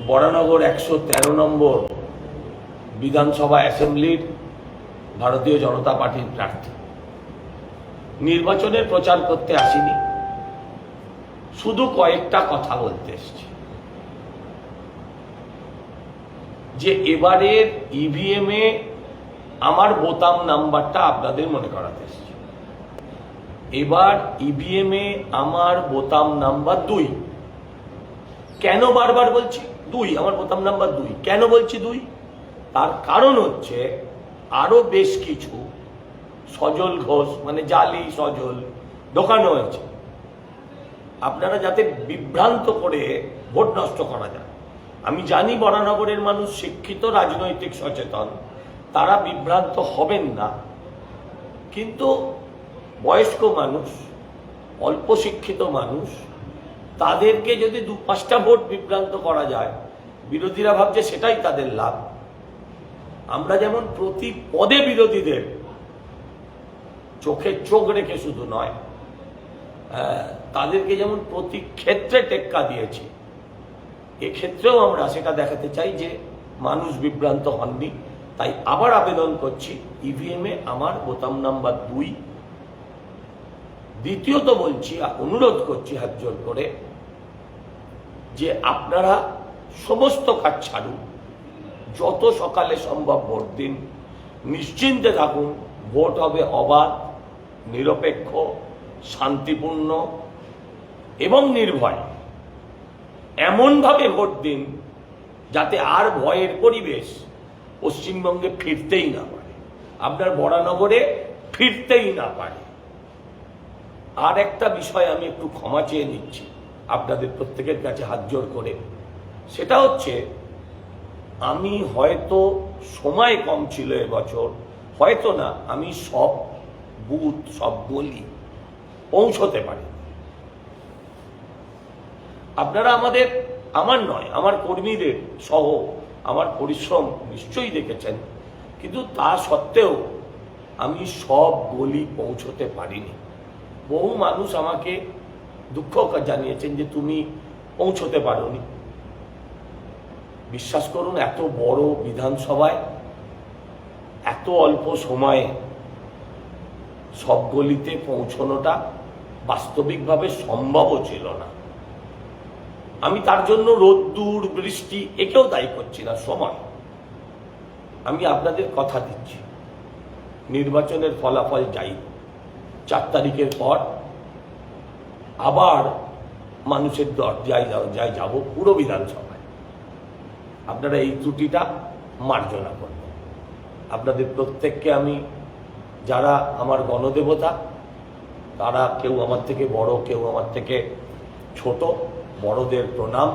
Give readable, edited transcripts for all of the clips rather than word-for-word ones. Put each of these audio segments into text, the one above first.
বরানগর 113 নম্বর বিধানসভা অ্যাসেম্বলির ভারতীয় জনতা পার্টির প্রার্থী। নির্বাচনের প্রচার করতে আসিনি, শুধু কয়েকটা কথা বলতে এসেছি যে এবারের ইভিএম এ আমার বোতাম নাম্বারটা আপনাদের মনে করাতে এসেছি। এবার ইভিএম এ আমার বোতাম নাম্বার 2। কেন বারবার বলছি 2? আমার বোতাম নাম্বার 2। কেন বলছি 2? তার কারণ হচ্ছে আরো বেশ কিছু সজল ঘোষ মানে জালি সজল ঢোকানো হয়েছে, আপনারা যাতে বিভ্রান্ত করে ভোট নষ্ট করা যায়। আমি জানি বরানগরের মানুষ শিক্ষিত, রাজনৈতিক সচেতন, তারা বিভ্রান্ত হবেন না, কিন্তু বয়স্ক মানুষ, অল্প শিক্ষিত মানুষ, তাদেরকে যদি 2-5টা ভোট বিভ্রান্ত করা যায়, বিরোধীরা ভাবছে সেটাই তাদের লাভ। আমরা যেমন প্রতি পদে বিরোধীদের চোখে চোখ রেখে শুধু নয়, তাদেরকে যেমন প্রতি ক্ষেত্রে টেক্কা দিয়েছি, এক্ষেত্রেও আমরা সেটা দেখাতে চাই যে মানুষ বিভ্রান্ত হননি। তাই আবার আবেদন করছি, ইভিএম এ আমার বোতাম নাম্বার 2। দ্বিতীয়ত বলছি, অনুরোধ করছি হাত জোর করে, যে আপনারা সমস্ত কাজ ছাড়ুন, যত সকালে সম্ভব ভোট দিন, নিশ্চিন্তে থাকুন, ভোট হবে অবাধ, নিরপেক্ষ, শান্তিপূর্ণ এবং নির্ভয়। এমনভাবে ভোট দিন যাতে আর ভয়ের পরিবেশ পশ্চিমবঙ্গে ফিরতেই না পারে, আপনার বরানগরে ফিরতেই না পারে। আর একটা বিষয় আমি একটু ক্ষমা চেয়ে নিচ্ছি আপনাদের প্রত্যেকের কাছে হাত জোর করে, সেটা হচ্ছে আমি হয়তো সময় কম ছিল এবছর, হয়তো না, আমি সব বুথ, সব গলি পৌঁছতে পারি। আপনারা আমার নয়, আমার কর্মীদের সহ আমার পরিশ্রম নিশ্চয়ই দেখেছেন, কিন্তু তা সত্ত্বেও আমি সব গলি পৌঁছতে পারিনি। বহু মানুষ আমাকে দুঃখ জানিয়েছেন যে তুমি পৌঁছতে পারোনি। বিশ্বাস করুন, এত বড় বিধানসভায় এত অল্প সময়ে সব গলিতে পৌঁছানোটা বাস্তবিকভাবে সম্ভবও ছিল না। আমি তার জন্য রোদ্দুর বৃষ্টি একেও দায়ী করছি না, সময়। আমি আপনাদের কথা দিচ্ছি, নির্বাচনের ফলাফল যাই, 4 তারিখের পর আবার মানুষের দরজায় যাব পুরো বিধানসভায়। আপনারা এই ত্রুটিটা মার্জনা করবেন। আপনাদের প্রত্যেককে আমি, যারা আমার গণদেবতা, তারা কেউ আমার থেকে বড়, কেউ আমার থেকে ছোট, বড়দের প্রণাম,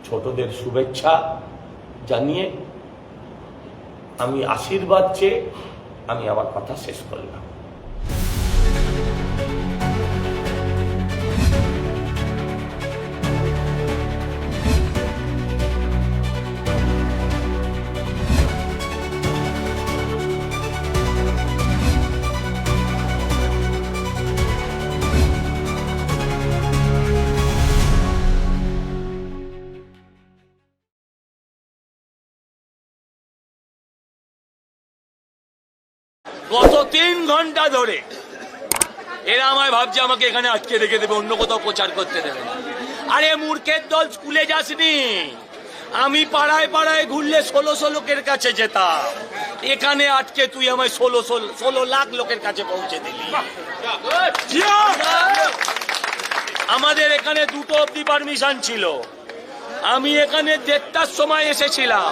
ছোটদের শুভেচ্ছা জানিয়ে আমি আশীর্বাদ চেয়ে আমি আমার কথা শেষ করলাম। গত 3 ঘন্টা ধরে এরা আমায় ভাবছে আমাকে এখানে আটকে রেখে দেবে, অন্য কোথাও প্রচার করতে দেবে না। আরে মূর্খের দল, স্কুলে যাসনি? আমি পাড়ায় পাড়ায় ঘুরলে 1600 লোকের কাছে যেতাম, এখানে আটকে তুই আমায় 16 লাখ লোকের কাছে পৌঁছে দিলি। আমাদের এখানে 2টো অবধি পারমিশন ছিল, আমি এখানে 1:30টার সময় এসেছিলাম,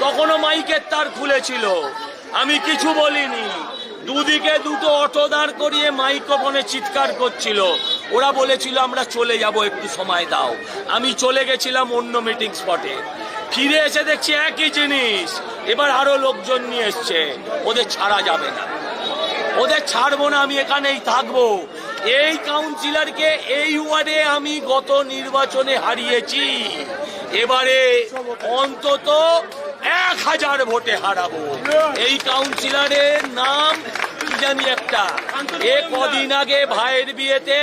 তখনও মাইকের তার খুলেছিল, আমি কিছু বলিনি। দুদিকে 2টো অটো দাঁড় করিয়ে মাইক্রোফোনে চিৎকার করছিল, ওরা বলেছিল আমরা চলে যাব, একটু সময় দাও। আমি চলে গেছিলাম অন্য মিটিং স্পটে, ফিরে এসে দেখছি একই জিনিস। এবার আরো লোকজন নিয়ে এসছে, ওদের ছাড়া যাবে না, ওদের ছাড়বো না, আমি এখানেই থাকবো। এই কাউন্সিলরকে এই ওয়ার্ডে আমি গত নির্বাচনে হারিয়েছি, এবারে অন্তত 1000 ভোটে হারাবো। এই কাউন্সিলরের নাম কি জানি একটা, কদিন আগে ভাইয়ের বিয়েতে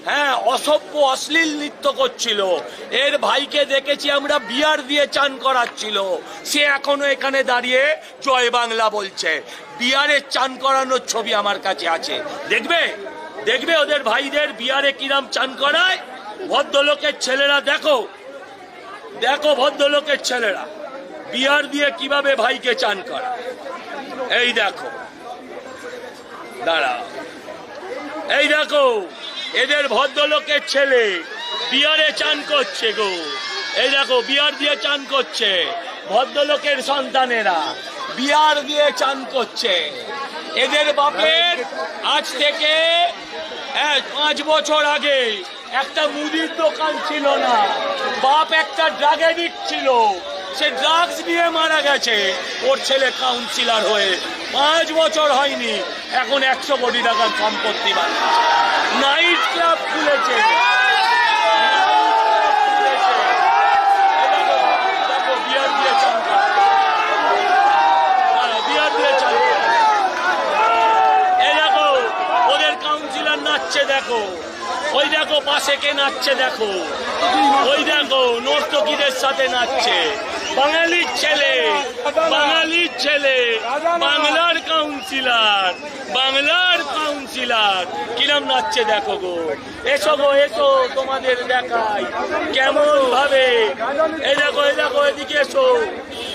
হ্যাঁ, অসভ্য অশ্লীল নৃত্য করছিল। এর ভাইকে দেখেছি আমরা বিয়ার দিয়ে চান করাচ্ছিল, সে এখনো এখানে দাঁড়িয়ে জয় বাংলা বলছে। বিয়ারে চান করানোর ছবি আমার কাছে আছে, দেখবে দেখবে ওদের ভাইদের বিয়ারে কিরাম চান করায়। ভদ্রলোকের ছেলেরা দেখো দেখো, ভদ্রলোকের ছেলেরা বিয়ার দিয়ে কিভাবে ভাইকে চান করা। এই দেখো, দাঁড়াও, এই দেখো এদের ভদ্রলোকের ছেলে বিয়ারে চান করছে গো। এই দেখো বিয়ার দিয়ে চান করছে, ভদ্রলোকের সন্তানেরা বিয়ার দিয়ে চান করছে। এদের বাপের আজ থেকে 5 বছর আগে একটা মুদির দোকান ছিল না, বাপ একটা ড্রাগ এডিক্ট ছিল, সে ড্রাগস নিয়ে মারা গেছে। ওর ছেলে কাউন্সিলর হয়ে 5 বছর হয়নি, এখন 100 কোটি টাকার সম্পত্তি বানিয়েছে, নাইট ক্লাব খুলেছে। বিয়ার দিয়ে চান করে, বিয়ার দিয়ে চান করে। এই দেখো ওদের কাউন্সিলর নাচছে, দেখো ওই দেখো পাশে কে নাচছে, দেখো ওই দেখো নর্তকীদের সাথে নাচছে। বাঙালির ছেলে, বাঙালির ছেলে, বাংলার কাউন্সিলর, বাংলার কাউন্সিলর কিরম নাচছে দেখো গো। এসো গো এসো, তোমাদের দেখাই কেমন ভাবে। এই দেখো এই দেখো, এদিকে এসো,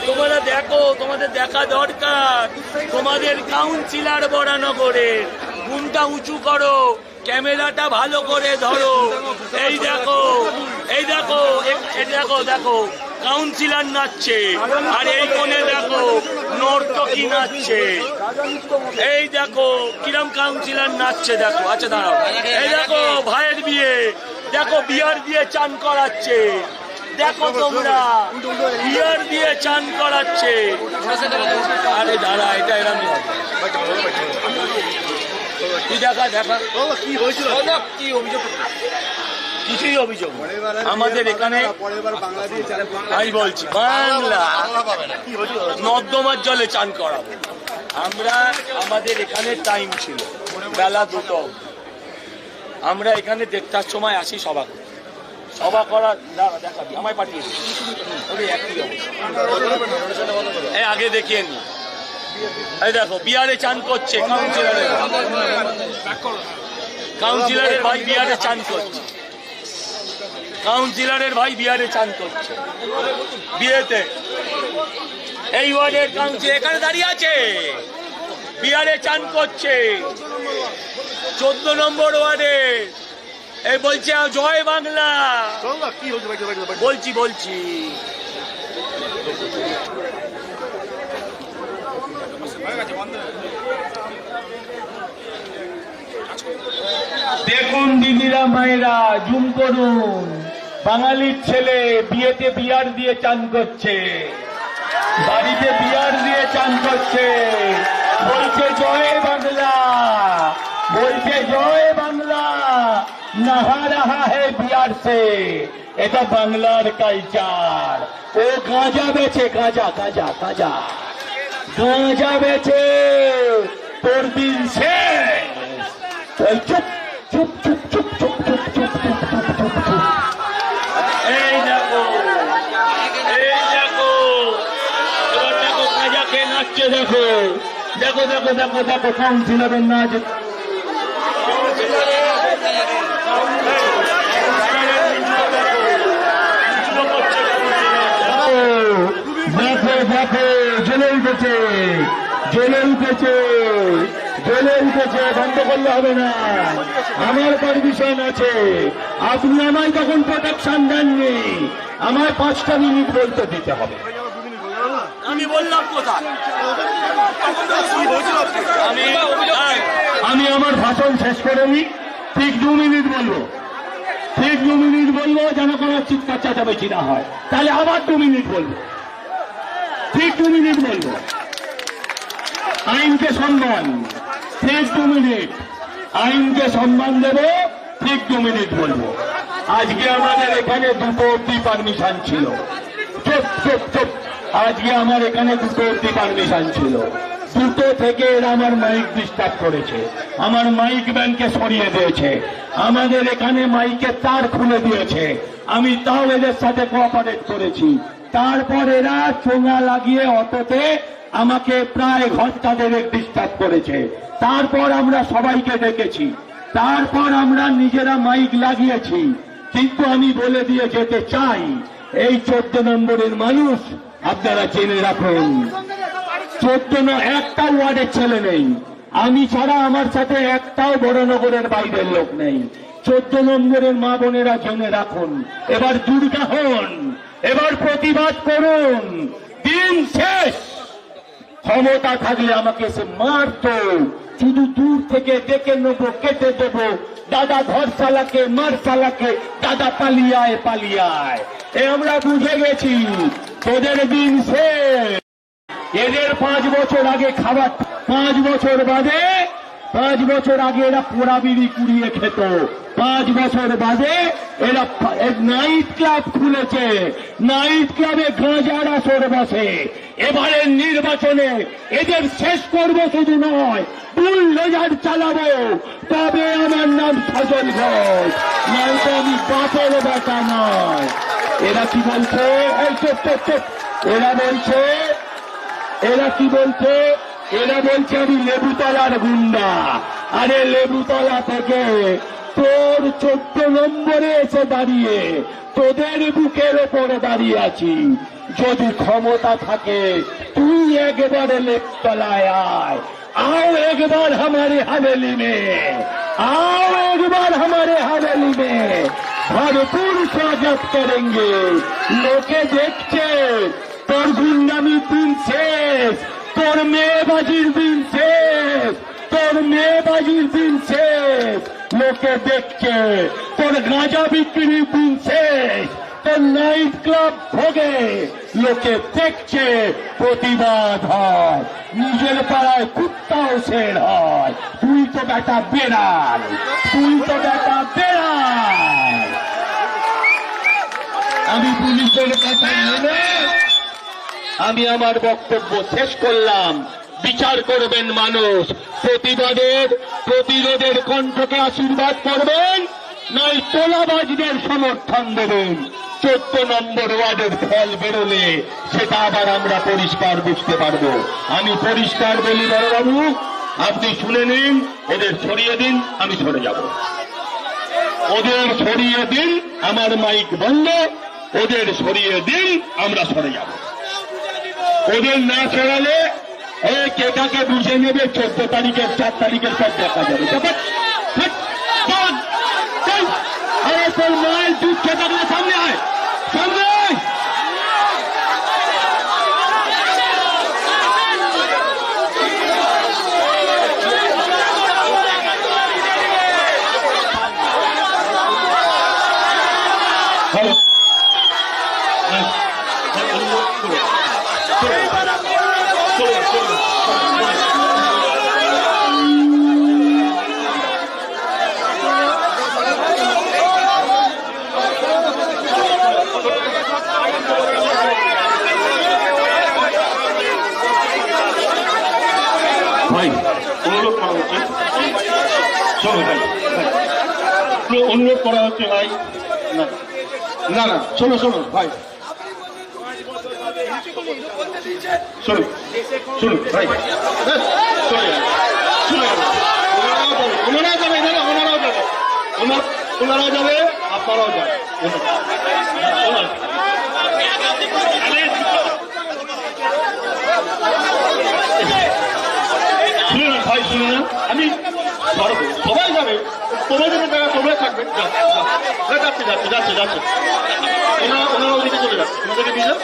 তোমরা দেখো, তোমাদের দেখা দরকার। তোমাদের কাউন্সিলর বরানগরের, ঘুমটা উঁচু করো, ক্যামেরাটা ভালো করে ধরো। এই দেখো এই দেখো, এই দেখো দেখো কাউন্সিলর নাচছে, আর এই কোণে দেখো নর্তকী নাচছে। এই দেখো কিরম কাউন্সিলর নাচছে, দেখো। আচ্ছা দাঁড়াও, এই দেখো ভাইয়ের বিয়ে, দেখো বিয়ার দিয়ে চান করাচ্ছে, দেখো তোমরা বিয়ার দিয়ে চান করাচ্ছে। আরে দাঁড়া, এটা এরম তুই দেখা দেখা কি হয়েছিল, কি অভিযোগ? কিছুই অভিযোগ আমাদের এখানে। আমি বলছি বাংলা নর্দমার জলে চান করাবো আমরা। আমাদের এখানে টাইম ছিল বেলা 2টো, আমরা এখানে 1:30টার সময় আসি সভা করতে। সভা করা দেখাবি, আমায় পাঠিয়েছি, একই অবস্থা। এই আগে দেখিয়ে নি, এই দেখো বিয়ারে চান করছে কাউন্সিলরের, কাউন্সিলরের ভাই বিয়ারে চান করছে, কাউন্সিলরের ভাই বিয়ারে চান করছে বিয়েতে। এই ওয়ার্ডের কাউন্সিলর এখানে দাঁড়িয়ে আছে, বিয়ারে চান করছে 14 নম্বর ওয়ার্ডে। এই বলছে জয় বাংলা, বলছি বলছি। দেখুন দিদিরা মায়েরা, জুম করুন, বাঙালির ছেলে বিয়েতে বিয়ার দিয়ে চান করছে, বাড়িতে বিয়ার দিয়ে চান করছে, বলছে জয় বাংলা, বলছে জয় বাংলা, নাহা রাহা হে বিয়ার সে। এটা বাংলার কালচার। ও গাঁজা বেছে, গাঁজা গাঁজা গাঁজা গাঁজা বেছে, তোর দিন শেষ। চুপ চুপ চুপ চুপ চুপ চুপ চুপ চুপ চুপ চুপ চুপ। এই দেখো এই দেখো, এবার দেখো কাজাকে নাচছে, দেখো দেখো দেখো দেখো দেখো কাউন্সিলরের নাচ। দেখো দেখো জ্বলে উঠেছে, জ্বলে উঠেছে, জ্বলে উঠেছে, বন্ধ করলে হবে না, আমার পারমিশন আছে। আপনি আমায় তখন প্রোটেকশন দেননি, আমার 5টা মিনিট বলতে দিতে হবে। আমি বললাম কোথায়, আমি আমার ভাষণ শেষ করে নিই, ঠিক 2 মিনিট বলবো, ঠিক 2 মিনিট বলবো, যেন কোনো চিৎকার চেঁচামেচি না হয়। তাহলে আবার 2 মিনিট বলবো, ঠিক 2 মিনিট বলবো। আইনকে সম্মান, ঠিক 2 মিনিট, আইনকে সম্মান দেবো, ঠিক 2 মিনিট বলবো। আজকে আমাদের এখানে 2টো অব্দি পারমিশন ছিল। চুপ চুপ চুপ, আজকে আমার এখানে 2টো অব্দি পারমিশন ছিল। দুটো থেকে এরা আমার মাইক ডিস্টার্ব করেছে, আমার মাইক ব্যানকে সরিয়ে দিয়েছে, আমাদের এখানে মাইকের তার খুলে দিয়েছে, আমি তাও এদের সাথে কোঅপারেট করেছি। তারপর এরা চোঙা লাগিয়ে অটোতে আমাকে প্রায় ঘন্টা দেড়েক ডিস্টার্ব করেছে। তারপর আমরা সবাইকে ডেকেছি, তারপর আমরা নিজেরা মাইক লাগিয়েছি। কিন্তু আমি বলে দিয়ে যেতে চাই, এই 14 নম্বরের মানুষ আপনারা জেনে রাখুন, 14 একটা ওয়ার্ডের ছেলে নেই, আমি ছাড়া আমার সাথে একটাও বড়নগরের বাইরের লোক নেই। 14 নম্বরের মা বোনেরা জেনে রাখুন, এবার দুর্গা হন, এবার প্রতিবাদ করুন, দিন শেষ। ক্ষমতা থাকলে আমাকে এসে মারতো, শুধু দূর থেকে ডেকে নেবো, কেটে দেবো, দাদা ধর সালাকে, মার সালাকে, দাদা পালিয়ে আয় পালিয়ে আয়। এ আমরা বুঝে গেছি, তোদের দিন শেষ। এদের 5 বছর আগে খাবার, 5 বছর বাদে, 5 বছর আগে এরা পোড়া বিড়ি কুড়িয়ে খেত, 5 বছর বাদে এরা নাইট ক্লাব খুলেছে, নাইট ক্লাবে গাঁজার আসর বসে। এবারের নির্বাচনে এদের শেষ করব শুধু নয়, বুলডোজার চালাবো, তবে আমার নাম সজল ঘোষ, নয়তো আমি বাপের বেটা নয়। এরা কি বলছে? এই চুপ চুপ চুপ। এরা বলছে, এরা কি বলছে? এরা বলছে আমি লেবুতলার গুন্ডা। আরে লেবুতলা থেকে তোর 14 নম্বরে এসে দাঁড়িয়ে তোদের বুকের ওপরে দাঁড়িয়ে আছি। যদি ক্ষমতা থাকে তুই একবারে লেবতলায় আয়, आओ एक बार हमारे हवेली में, आओ एक बार हमारे हवेली में, भरपूर स्वागत करेंगे। लोके देखছে তোর গুন্ডামির দিন শেষ, তোর মেয়েবাজির দিন শেষ, তোর মেয়েবাজির দিন শেষ। লোকে দেখছে তোর গাঁজা বিক্রির দিন শেষ, তোর নাইট ক্লাব ভোগে, লোকে দেখছে প্রতিবাদ হয়। নিজের পাড়ায় কুত্তাও শের হয়, তুই তো বেটা বেড়াল, তুই তো বেটা বেড়াল। আমি পুলিশের কথা মেনে আমি আমার বক্তব্য শেষ করলাম। বিচার করবেন মানুষ, প্রতিবাদের প্রতিরোধের কণ্ঠকে আশীর্বাদ করবেন, নয় তোলাবাজদের সমর্থন দেবেন। 14 নম্বর ওয়ার্ডের ফল বেরোলে সেটা আবার আমরা পরিষ্কার বুঝতে পারবো। আমি পরিষ্কার বলি, বড়বাবু আপনি শুনে নিন, ওদের সরিয়ে দিন, আমি সরে যাব। ওদের সরিয়ে দিন, আমার মাইক বন্ধ, ওদের সরিয়ে দিন, আমরা সরে যাব। ওদের না সরালে এই কেটাকে বুঝে নেবে, 14 তারিখের 4 তারিখের সব দেখা যাবে। আরে তোর মায়ের দুধ খেতে গেলে সামনে আয়, সামনে আয়। ভাই অনুরোধ করা হচ্ছে, শোনো ভাই, অনুরোধ করা হচ্ছে ভাই, না না না, শোনো শোনো ভাই, শোনো শোনো ভাই, ওনারাও যাবে, ওনারাও যাবে, ওনারাও যাবে, আপনারাও যাবে। শুনে না ভাই, শুনে না, আমি সবাই যাবে, তোমরা যেতে জায়গা তোমরা থাকবে, যাচ্ছে যাচ্ছে যাচ্ছে যাচ্ছে, ওনারা ওদিকে চলে যাচ্ছে, ওনাদেরকে দিয়ে যান,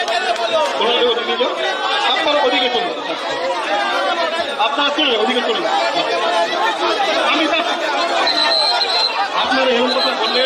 ওনাদের ওদিকে যান, আপনারা ওদিকে চলে যান, আপনারা চলে যান, ওদিকে চলে যান। আমি আপনারা এরকম কথা বললে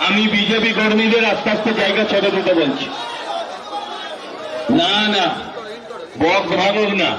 আমি বিজেপি কর্মীদের আস্তে আস্তে জায়গা ছেড়ে দিতে বলছি। না না, বক ভাবুক না।